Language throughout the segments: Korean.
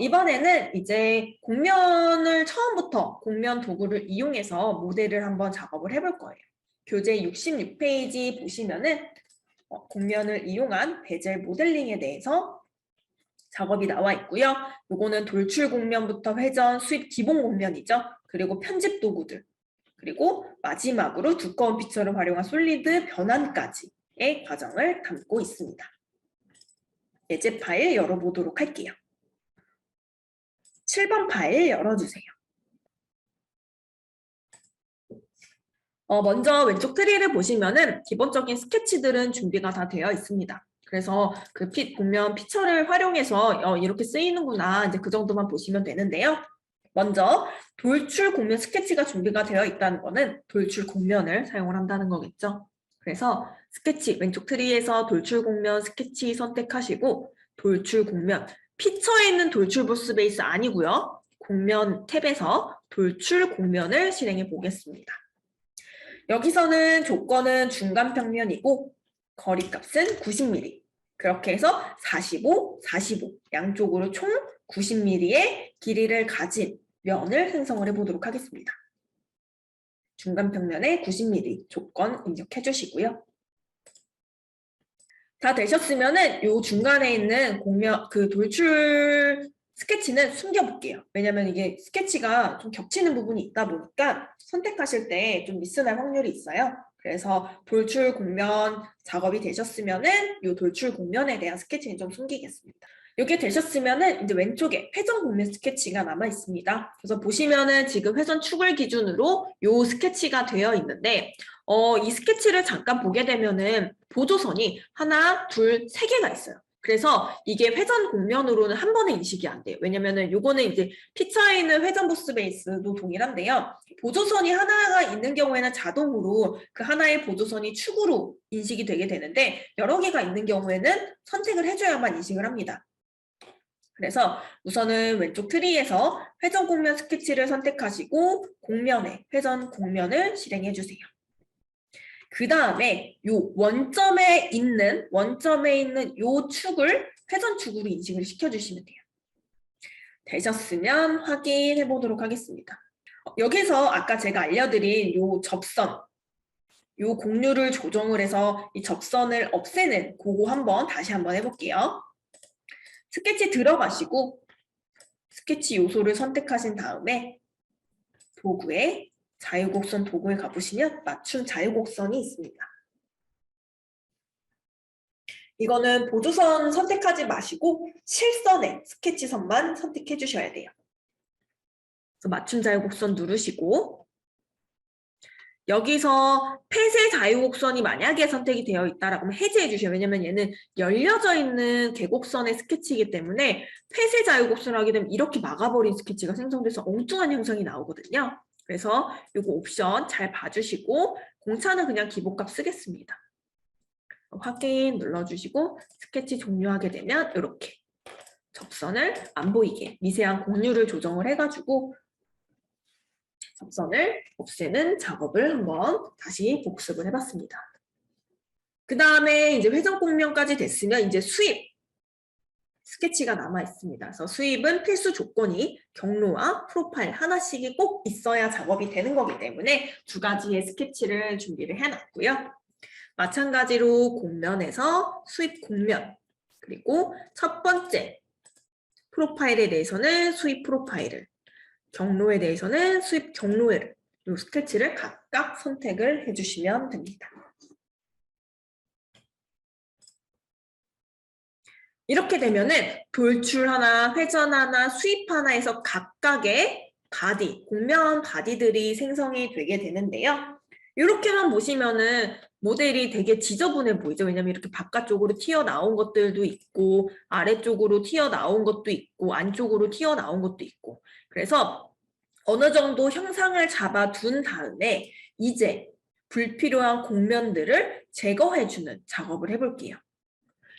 이번에는 이제 곡면을 처음부터 곡면 도구를 이용해서 모델을 한번 작업을 해볼 거예요. 교재 66페이지 보시면은 곡면을 이용한 베젤 모델링에 대해서 작업이 나와 있고요. 요거는 돌출 곡면부터 회전, 수입 기본 곡면이죠. 그리고 편집 도구들. 그리고 마지막으로 두꺼운 피처를 활용한 솔리드 변환까지의 과정을 담고 있습니다. 예제 파일 열어보도록 할게요. 7번 파일 열어주세요. 먼저 왼쪽 트리를 보시면은 기본적인 스케치들은 준비가 다 되어 있습니다. 그래서 그 보면 피처를 활용해서 이렇게 쓰이는구나 이제 그 정도만 보시면 되는데요. 먼저 돌출 곡면 스케치가 준비가 되어 있다는 거는 돌출 곡면을 사용을 한다는 거겠죠. 그래서 스케치 왼쪽 트리에서 돌출 곡면 스케치 선택하시고 돌출 곡면 피처에 있는 돌출 보스 베이스 아니고요. 곡면 탭에서 돌출 곡면을 실행해 보겠습니다. 여기서는 조건은 중간 평면이고 거리값은 90mm. 그렇게 해서 45, 45 양쪽으로 총 90mm의 길이를 가진 면을 생성을 해보도록 하겠습니다. 중간 평면에 90mm 조건 입력해 주시고요. 다 되셨으면은 요 중간에 있는 곡면 그 돌출 스케치는 숨겨볼게요. 왜냐면 이게 스케치가 좀 겹치는 부분이 있다 보니까 선택하실 때 좀 미스날 확률이 있어요. 그래서 돌출 곡면 작업이 되셨으면은 요 돌출 곡면에 대한 스케치는 좀 숨기겠습니다. 이게 되셨으면은 이제 왼쪽에 회전 곡면 스케치가 남아 있습니다. 그래서 보시면은 지금 회전 축을 기준으로 요 스케치가 되어 있는데 이 스케치를 잠깐 보게 되면은 보조선이 하나, 둘, 세 개가 있어요. 그래서 이게 회전 곡면으로는 한 번에 인식이 안 돼요. 왜냐면은 요거는 이제 피처에 있는 회전 보스 베이스도 동일한데요. 보조선이 하나가 있는 경우에는 자동으로 그 하나의 보조선이 축으로 인식이 되게 되는데 여러 개가 있는 경우에는 선택을 해줘야만 인식을 합니다. 그래서 우선은 왼쪽 트리에서 회전 곡면 스케치를 선택하시고 곡면에 회전 곡면을 실행해 주세요. 그 다음에 요 원점에 있는 요 축을 회전 축으로 인식을 시켜주시면 돼요. 되셨으면 확인해 보도록 하겠습니다. 여기서 아까 제가 알려드린 요 접선, 요 곡률을 조정을 해서 이 접선을 없애는 그거 다시 한번 해볼게요. 스케치 들어가시고 스케치 요소를 선택하신 다음에 도구에 자유곡선 도구에 가보시면 맞춤 자유곡선이 있습니다. 이거는 보조선 선택하지 마시고 실선의 스케치선만 선택해 주셔야 돼요. 그래서 맞춤 자유곡선 누르시고 여기서 폐쇄 자유곡선이 만약에 선택이 되어 있다라고 하면 해제해 주셔요. 왜냐면 얘는 열려져 있는 개곡선의 스케치이기 때문에 폐쇄 자유곡선을 하게 되면 이렇게 막아버린 스케치가 생성돼서 엉뚱한 형상이 나오거든요. 그래서 이거 옵션 잘 봐주시고 공차는 그냥 기본값 쓰겠습니다. 확인 눌러주시고 스케치 종료하게 되면 이렇게 접선을 안 보이게 미세한 곡률을 조정을 해가지고 접선을 없애는 작업을 한번 다시 복습을 해봤습니다. 그 다음에 이제 회전 곡면까지 됐으면 이제 수입 스케치가 남아 있습니다. 그래서 수입은 필수 조건이 경로와 프로파일 하나씩이 꼭 있어야 작업이 되는 거기 때문에 두 가지의 스케치를 준비를 해놨고요. 마찬가지로 곡면에서 수입 곡면 그리고 첫 번째 프로파일에 대해서는 수입 프로파일을 경로에 대해서는 수입 경로를 이 스케치를 각각 선택을 해주시면 됩니다. 이렇게 되면은 돌출 하나, 회전 하나, 수입 하나에서 각각의 바디, 곡면 바디들이 생성이 되게 되는데요. 이렇게만 보시면은 모델이 되게 지저분해 보이죠. 왜냐면 이렇게 바깥쪽으로 튀어나온 것들도 있고 아래쪽으로 튀어나온 것도 있고 안쪽으로 튀어나온 것도 있고 그래서 어느 정도 형상을 잡아둔 다음에 이제 불필요한 곡면들을 제거해주는 작업을 해볼게요.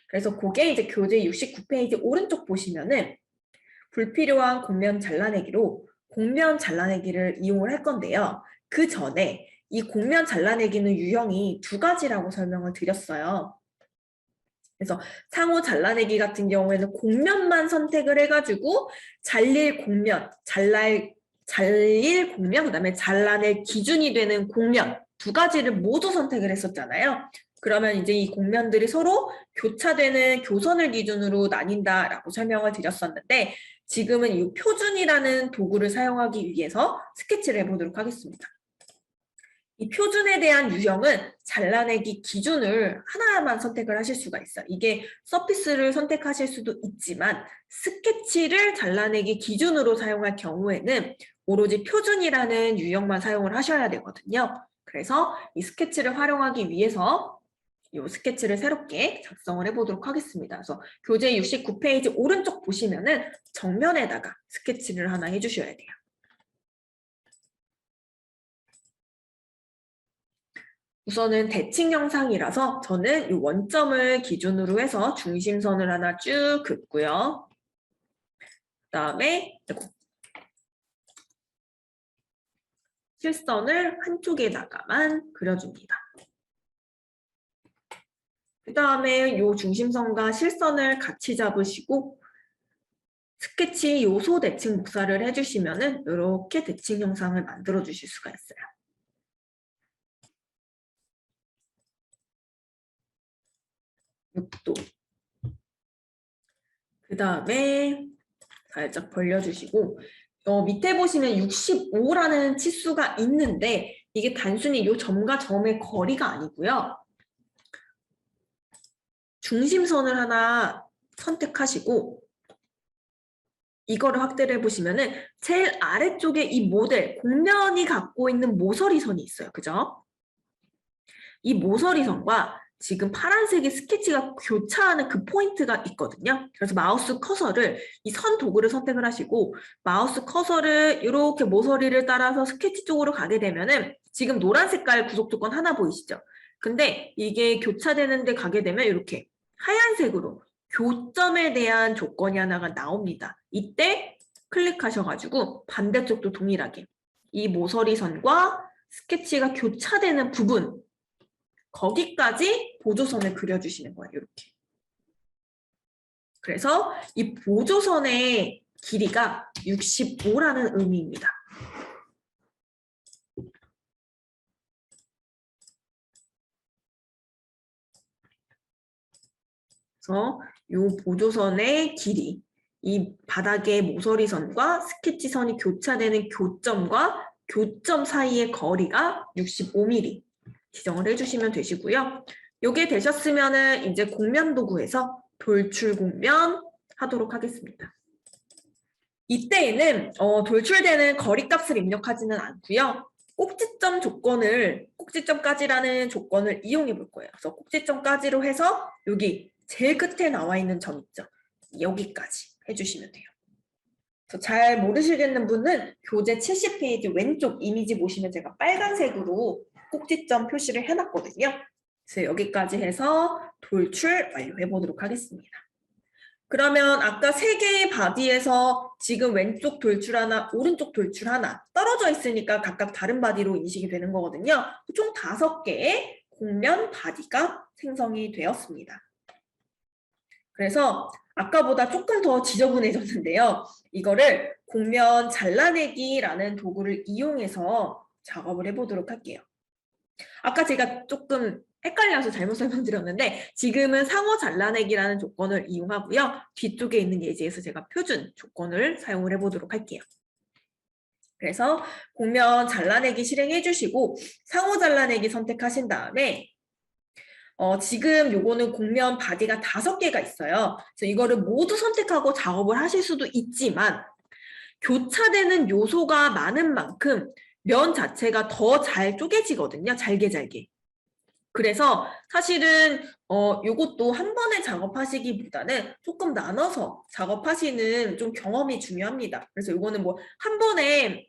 그래서 그게 이제 교재 69페이지 오른쪽 보시면은 불필요한 곡면 잘라내기로 곡면 잘라내기를 이용을 할 건데요. 그 전에 이 곡면 잘라내기는 유형이 두 가지라고 설명을 드렸어요. 그래서 상호 잘라내기 같은 경우에는 곡면만 선택을 해가지고 잘릴 곡면, 잘릴 곡면, 그다음에 잘라낼 기준이 되는 곡면 두 가지를 모두 선택을 했었잖아요. 그러면 이제 이 곡면들이 서로 교차되는 교선을 기준으로 나뉜다라고 설명을 드렸었는데 지금은 이 표준이라는 도구를 사용하기 위해서 스케치를 해보도록 하겠습니다. 이 표준에 대한 유형은 잘라내기 기준을 하나만 선택을 하실 수가 있어요. 이게 서피스를 선택하실 수도 있지만 스케치를 잘라내기 기준으로 사용할 경우에는 오로지 표준이라는 유형만 사용을 하셔야 되거든요. 그래서 이 스케치를 활용하기 위해서 이 스케치를 새롭게 작성을 해보도록 하겠습니다. 그래서 교재 69페이지 오른쪽 보시면은 정면에다가 스케치를 하나 해주셔야 돼요. 우선은 대칭 영상이라서 저는 이 원점을 기준으로 해서 중심선을 하나 쭉 긋고요. 그다음에 실선을 한쪽에다가만 그려줍니다. 그 다음에 이 중심선과 실선을 같이 잡으시고 스케치 요소 대칭 복사를 해주시면은 이렇게 대칭 영상을 만들어 주실 수가 있어요. 6도. 그 다음에 살짝 벌려주시고 밑에 보시면 65라는 치수가 있는데 이게 단순히 이 점과 점의 거리가 아니고요. 중심선을 하나 선택하시고 이거를 확대를 해보시면은 제일 아래쪽에 이 모델, 곡면이 갖고 있는 모서리선이 있어요. 그죠? 이 모서리선과 지금 파란색의 스케치가 교차하는 그 포인트가 있거든요. 그래서 마우스 커서를 이 선 도구를 선택을 하시고 마우스 커서를 이렇게 모서리를 따라서 스케치 쪽으로 가게 되면은 지금 노란 색깔 구속 조건 하나 보이시죠? 근데 이게 교차되는 데 가게 되면 이렇게 하얀색으로 교점에 대한 조건이 하나가 나옵니다. 이때 클릭하셔가지고 반대쪽도 동일하게 이 모서리선과 스케치가 교차되는 부분 거기까지 보조선을 그려주시는 거예요. 이렇게. 그래서 이 보조선의 길이가 65라는 의미입니다. 그래서 이 보조선의 길이, 이 바닥의 모서리선과 스케치선이 교차되는 교점과 교점 사이의 거리가 65mm 지정을 해주시면 되시고요. 요게 되셨으면은 이제 곡면 도구에서 돌출 곡면 하도록 하겠습니다. 이때에는 돌출되는 거리값을 입력하지는 않고요. 꼭지점 조건을 꼭지점까지라는 조건을 이용해 볼 거예요. 그래서 꼭지점까지로 해서 여기 제일 끝에 나와 있는 점 있죠. 여기까지 해주시면 돼요. 그래서 잘 모르시겠는 분은 교재 70페이지 왼쪽 이미지 보시면 제가 빨간색으로 꼭지점 표시를 해놨거든요. 그래서 여기까지 해서 돌출 완료해 보도록 하겠습니다. 그러면 아까 3개의 바디에서 지금 왼쪽 돌출 하나, 오른쪽 돌출 하나 떨어져 있으니까 각각 다른 바디로 인식이 되는 거거든요. 총 5개의 곡면 바디가 생성이 되었습니다. 그래서 아까보다 조금 더 지저분해졌는데요. 이거를 곡면 잘라내기라는 도구를 이용해서 작업을 해보도록 할게요. 아까 제가 조금 헷갈려서 잘못 설명드렸는데 지금은 상호 잘라내기라는 조건을 이용하고요. 뒤쪽에 있는 예제에서 제가 표준 조건을 사용을 해보도록 할게요. 그래서 곡면 잘라내기 실행해 주시고 상호 잘라내기 선택하신 다음에 지금 요거는 곡면 바디가 5개가 있어요. 그래서 이거를 모두 선택하고 작업을 하실 수도 있지만 교차되는 요소가 많은 만큼 면 자체가 더 잘 쪼개지거든요. 잘게. 그래서 사실은 요것도 한 번에 작업하시기보다는 조금 나눠서 작업하시는 좀 경험이 중요합니다. 그래서 요거는 뭐 한 번에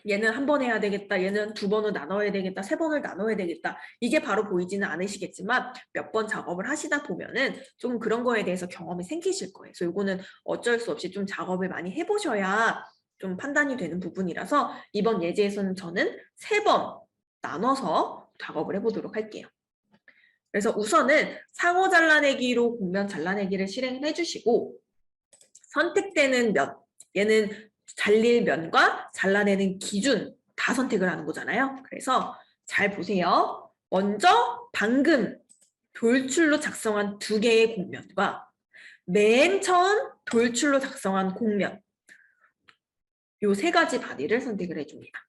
얘는 한 번 해야 되겠다, 얘는 2번을 나눠야 되겠다, 3번을 나눠야 되겠다. 이게 바로 보이지는 않으시겠지만 몇 번 작업을 하시다 보면은 좀 그런 거에 대해서 경험이 생기실 거예요. 그래서 이거는 어쩔 수 없이 좀 작업을 많이 해보셔야 좀 판단이 되는 부분이라서 이번 예제에서는 저는 3번 나눠서 작업을 해보도록 할게요. 그래서 우선은 상호 잘라내기로 곡면 잘라내기를 실행해 주시고 선택되는 면, 얘는 잘릴 면과 잘라내는 기준 다 선택을 하는 거잖아요. 그래서 잘 보세요. 먼저 방금 돌출로 작성한 2개의 곡면과 맨 처음 돌출로 작성한 곡면 요 3가지 바디를 선택을 해줍니다.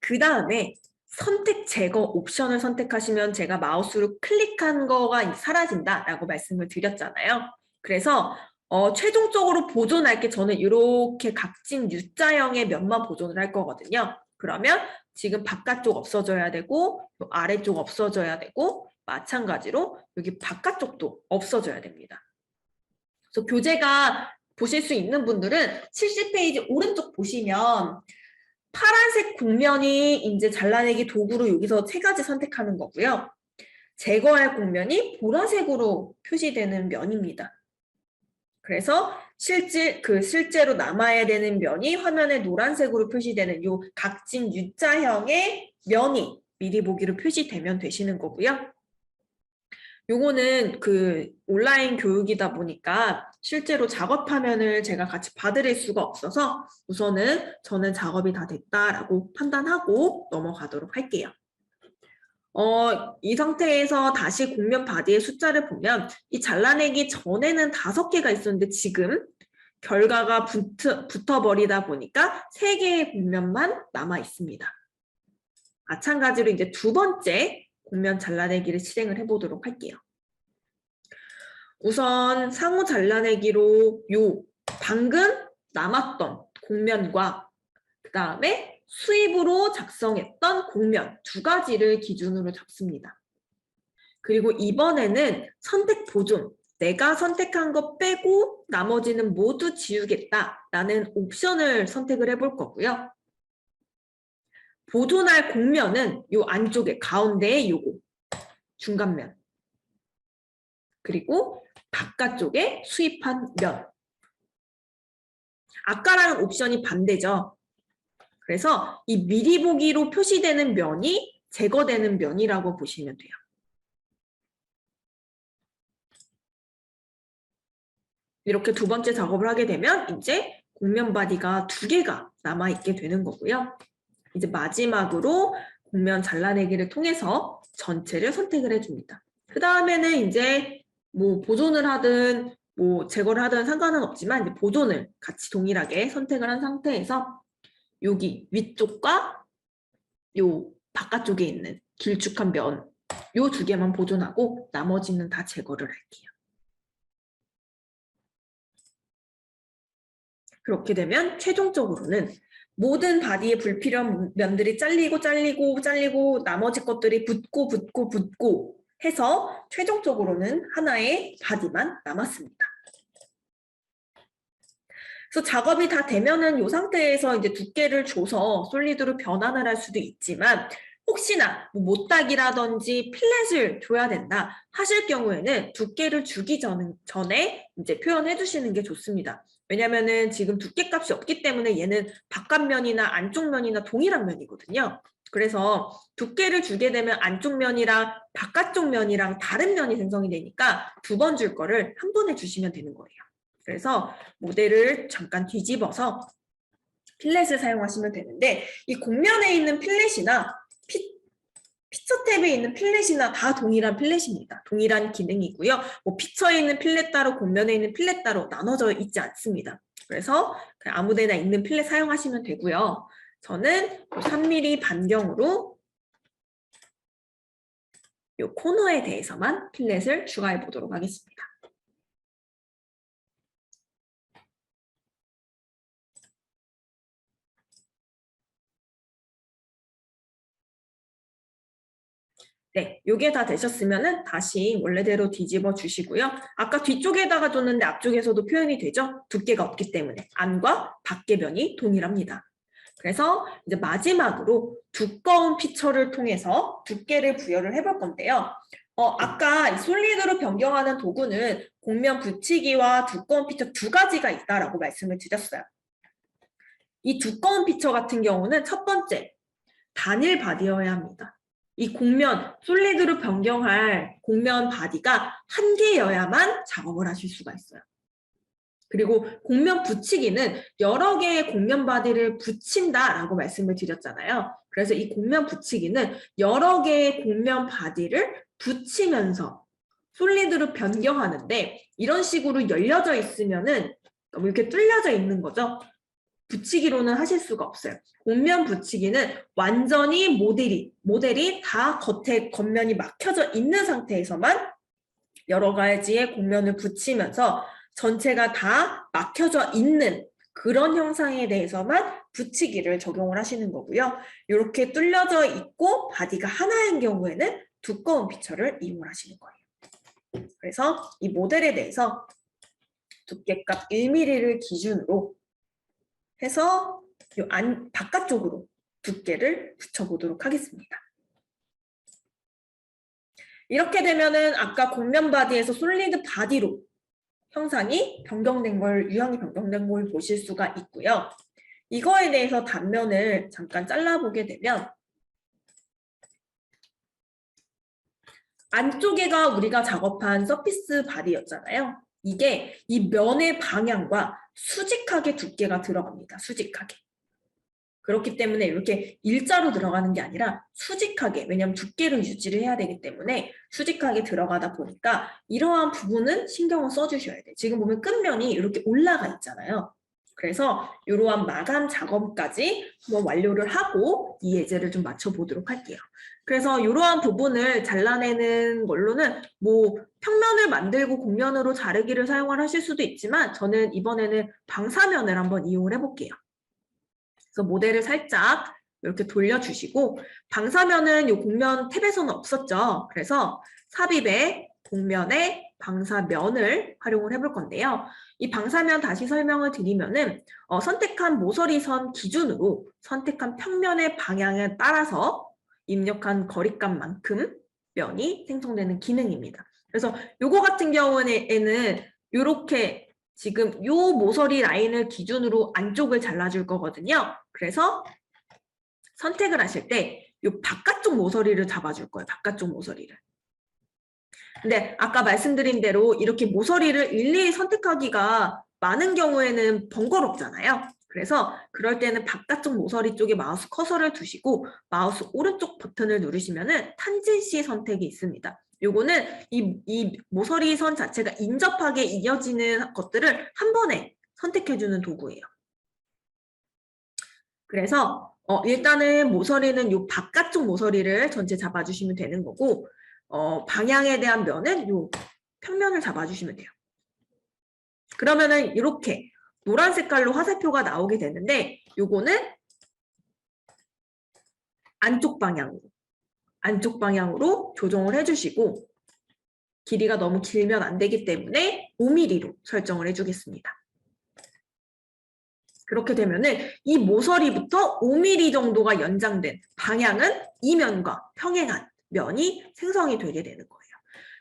그 다음에 선택 제거 옵션을 선택하시면 제가 마우스로 클릭한 거가 사라진다라고 말씀을 드렸잖아요. 그래서 최종적으로 보존할 게 저는 이렇게 각진 U자형의 면만 보존을 할 거거든요. 그러면 지금 바깥쪽 없어져야 되고 아래쪽 없어져야 되고 마찬가지로 여기 바깥쪽도 없어져야 됩니다. 그래서 교재가 보실 수 있는 분들은 70페이지 오른쪽 보시면 파란색 곡면이 이제 잘라내기 도구로 여기서 3가지 선택하는 거고요. 제거할 곡면이 보라색으로 표시되는 면입니다. 그래서 실제로 남아야 되는 면이 화면에 노란색으로 표시되는 이 각진 U자형의 면이 미리 보기로 표시되면 되시는 거고요. 요거는 그 온라인 교육이다 보니까 실제로 작업 화면을 제가 같이 봐드릴 수가 없어서 우선은 저는 작업이 다 됐다라고 판단하고 넘어가도록 할게요. 이 상태에서 다시 곡면 바디의 숫자를 보면 이 잘라내기 전에는 5개가 있었는데 지금 결과가 붙어버리다 보니까 3개의 곡면만 남아 있습니다. 마찬가지로 이제 2번째 곡면 잘라내기를 실행을 해보도록 할게요. 우선 상호 잘라내기로 방금 남았던 곡면과 그 다음에 수입으로 작성했던 곡면 2가지를 기준으로 잡습니다. 그리고 이번에는 선택 보존, 내가 선택한 거 빼고 나머지는 모두 지우겠다라는 옵션을 선택을 해볼 거고요. 보존할 곡면은 요 안쪽에 가운데에 요거 중간면 그리고 바깥쪽에 수입한 면. 아까랑 옵션이 반대죠. 그래서 이 미리 보기로 표시되는 면이 제거되는 면이라고 보시면 돼요. 이렇게 2번째 작업을 하게 되면 이제 곡면 바디가 2개가 남아있게 되는 거고요. 이제 마지막으로 곡면 잘라내기를 통해서 전체를 선택을 해줍니다. 그 다음에는 이제 뭐 보존을 하든 뭐 제거를 하든 상관은 없지만 이제 보존을 같이 동일하게 선택을 한 상태에서 여기 위쪽과 요 바깥쪽에 있는 길쭉한 면 요 2개만 보존하고 나머지는 다 제거를 할게요. 그렇게 되면 최종적으로는 모든 바디의 불필요한 면들이 잘리고 나머지 것들이 붙고 해서 최종적으로는 하나의 바디만 남았습니다. 그래서 작업이 다 되면은 이 상태에서 이제 두께를 줘서 솔리드로 변환을 할 수도 있지만 혹시나 뭐 못딱이라든지 필렛을 줘야 된다 하실 경우에는 두께를 주기 전에 이제 표현해 주시는 게 좋습니다. 왜냐면은 지금 두께 값이 없기 때문에 얘는 바깥면이나 안쪽 면이나 동일한 면이거든요. 그래서 두께를 주게 되면 안쪽 면이랑 바깥쪽 면이랑 다른 면이 생성이 되니까 2번 줄 거를 한 번에 주시면 되는 거예요. 그래서 모델을 잠깐 뒤집어서 필렛을 사용하시면 되는데 이 곡면에 있는 필렛이나 피처 탭에 있는 필렛이나 다 동일한 필렛입니다. 동일한 기능이고요. 뭐 피처에 있는 필렛 따로 곡면에 있는 필렛 따로 나눠져 있지 않습니다. 그래서 그냥 아무데나 있는 필렛 사용하시면 되고요. 저는 3mm 반경으로 이 코너에 대해서만 필렛을 추가해 보도록 하겠습니다. 네, 요게 다 되셨으면은 다시 원래대로 뒤집어 주시고요. 아까 뒤쪽에다가 줬는데 앞쪽에서도 표현이 되죠? 두께가 없기 때문에 안과 밖의 면이 동일합니다. 그래서 이제 마지막으로 두꺼운 피처를 통해서 두께를 부여를 해볼 건데요. 아까 솔리드로 변경하는 도구는 곡면 붙이기와 두꺼운 피처 2가지가 있다라고 말씀을 드렸어요. 이 두꺼운 피처 같은 경우는 첫 번째, 단일 바디여야 합니다. 이 곡면, 솔리드로 변경할 곡면 바디가 한 개여야만 작업을 하실 수가 있어요. 그리고 곡면 붙이기는 여러 개의 곡면 바디를 붙인다라고 말씀을 드렸잖아요. 그래서 이 곡면 붙이기는 여러 개의 곡면 바디를 붙이면서 솔리드로 변경하는데 이런 식으로 열려져 있으면은 이렇게 뚫려져 있는 거죠. 붙이기로는 하실 수가 없어요. 곡면 붙이기는 완전히 모델이 다 겉면이 막혀져 있는 상태에서만 여러 가지의 곡면을 붙이면서 전체가 다 막혀져 있는 그런 형상에 대해서만 붙이기를 적용을 하시는 거고요. 이렇게 뚫려져 있고 바디가 하나인 경우에는 두꺼운 피처를 이용을 하시는 거예요. 그래서 이 모델에 대해서 두께값 1mm를 기준으로 해서 이 바깥쪽으로 두께를 붙여보도록 하겠습니다. 이렇게 되면은 아까 곡면 바디에서 솔리드 바디로 형상이 유형이 변경된 걸 보실 수가 있고요. 이거에 대해서 단면을 잠깐 잘라보게 되면 안쪽에가 우리가 작업한 서피스 바디였잖아요. 이게 이 면의 방향과 수직하게 두께가 들어갑니다. 수직하게. 그렇기 때문에 이렇게 일자로 들어가는 게 아니라 수직하게, 왜냐하면 두께를 유지를 해야 되기 때문에 수직하게 들어가다 보니까 이러한 부분은 신경을 써주셔야 돼요. 지금 보면 끝면이 이렇게 올라가 있잖아요. 그래서 이러한 마감 작업까지 한번 완료를 하고 이 예제를 좀 맞춰보도록 할게요. 그래서 이러한 부분을 잘라내는 걸로는 뭐 평면을 만들고 곡면으로 자르기를 사용을 하실 수도 있지만 저는 이번에는 방사면을 한번 이용을 해볼게요. 그래서 모델을 살짝 이렇게 돌려주시고 방사면은 이 곡면 탭에서는 없었죠. 그래서 삽입에 곡면에 방사면을 활용을 해볼 건데요. 이 방사면 다시 설명을 드리면은 선택한 모서리선 기준으로 선택한 평면의 방향에 따라서 입력한 거리값만큼 면이 생성되는 기능입니다. 그래서 요거 같은 경우에는 이렇게 지금 요 모서리 라인을 기준으로 안쪽을 잘라줄 거거든요. 그래서 선택을 하실 때 요 바깥쪽 모서리를 잡아줄 거예요. 바깥쪽 모서리를. 근데 아까 말씀드린 대로 이렇게 모서리를 일일이 선택하기가 많은 경우에는 번거롭잖아요. 그래서 그럴 때는 바깥쪽 모서리 쪽에 마우스 커서를 두시고 마우스 오른쪽 버튼을 누르시면은 탄젠시 선택이 있습니다. 요거는 이 모서리 선 자체가 인접하게 이어지는 것들을 한 번에 선택해주는 도구예요. 그래서 일단은 모서리는 요 바깥쪽 모서리를 전체 잡아주시면 되는 거고 방향에 대한 면은 요 평면을 잡아주시면 돼요. 그러면은 이렇게 노란 색깔로 화살표가 나오게 되는데 요거는 안쪽 방향으로 조정을 해주시고 길이가 너무 길면 안 되기 때문에 5mm로 설정을 해주겠습니다. 그렇게 되면은 이 모서리부터 5mm 정도가 연장된 방향은 이 면과 평행한 면이 생성이 되게 되는 거예요.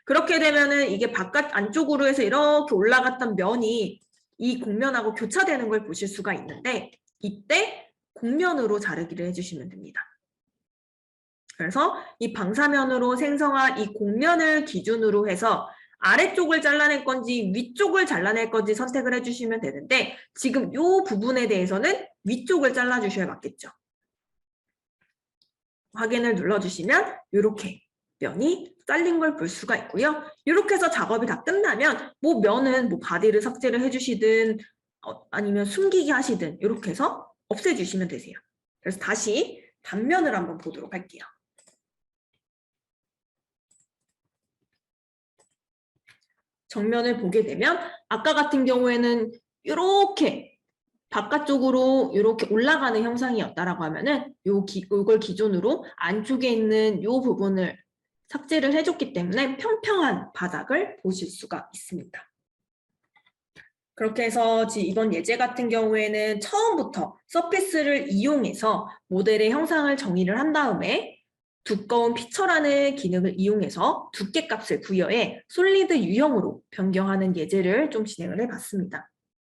그렇게 되면은 이게 안쪽으로 해서 이렇게 올라갔던 면이 이 곡면하고 교차되는 걸 보실 수가 있는데 이때 곡면으로 자르기를 해주시면 됩니다. 그래서 이 방사면으로 생성한 이 곡면을 기준으로 해서 아래쪽을 잘라낼 건지 위쪽을 잘라낼 건지 선택을 해주시면 되는데 지금 이 부분에 대해서는 위쪽을 잘라주셔야 맞겠죠. 확인을 눌러주시면 이렇게 면이 잘린 걸 볼 수가 있고요. 이렇게 해서 작업이 다 끝나면 뭐 면은 뭐 바디를 삭제를 해주시든 아니면 숨기기 하시든 이렇게 해서 없애주시면 되세요. 그래서 다시 단면을 한번 보도록 할게요. 정면을 보게 되면 아까 같은 경우에는 이렇게 바깥쪽으로 이렇게 올라가는 형상이었다라고 하면은 이걸 기준으로 안쪽에 있는 이 부분을 삭제를 해줬기 때문에 평평한 바닥을 보실 수가 있습니다. 그렇게 해서 이번 예제 같은 경우에는 처음부터 서피스를 이용해서 모델의 형상을 정의를 한 다음에 두꺼운 피처라는 기능을 이용해서 두께값을 부여해 솔리드 유형으로 변경하는 예제를 좀 진행을 해봤습니다.